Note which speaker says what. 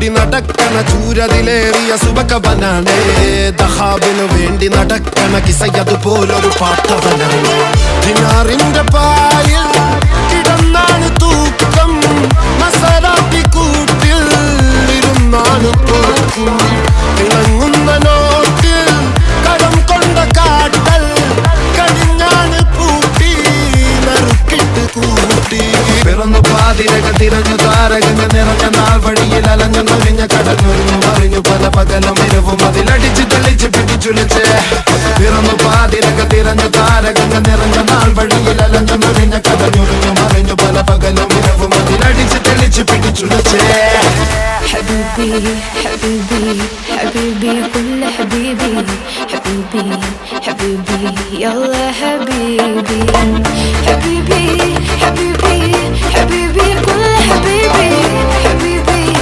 Speaker 1: കൂടി നടക്കണ ചൂരതിലേറിയ സുബകവനാണ്. ദഹാബിനു വേണ്ടി നടക്കണ കിസയതുപോലൊരു പാട്ടവനാണ്. ദിനാറിന്റെ പായിൽ കിടന്നാണ് തൂക്കം, മസറാത്തി കൂട്ടിൽ ഇരുന്നാണ് പോക്കും. തിളങ്ങുന്ന നോട്ടിൽ കടം കൊണ്ട കാട്ടൽ കഴിഞ്ഞാണ് പൂട്ടി നറുക്കിട്ട് കൂട്ടി. പിറന്നു പാതിരക തിരഞ്ഞു താരകങ്ങൾ നിറഞ്ഞ നാൾ വഴിയിൽ അലഞ്ഞു നൊഴിഞ്ഞ കടഞ്ഞൊഴിഞ്ഞു മറിഞ്ഞു പല പകലും ഇരവും അതിലടിച്ച് തെളിച്ച് പിടിച്ചുലച്ച്. പിറന്നു പാതിരക തിരഞ്ഞു താരകങ്ങൾ നിറഞ്ഞ നാൾ വഴിയിൽ അലഞ്ഞു നൊഴിഞ്ഞ കടഞ്ഞൊഴിഞ്ഞു മറിഞ്ഞു പല പകലും ഇരവും അതിലടിച്ച് തെളിച്ച് പിടിച്ചുലച്ച്.
Speaker 2: حبيبي حبيبي حبيبي كل حبيبي حبيبي حبيبي يلا حبيبي حبيبي حبيبي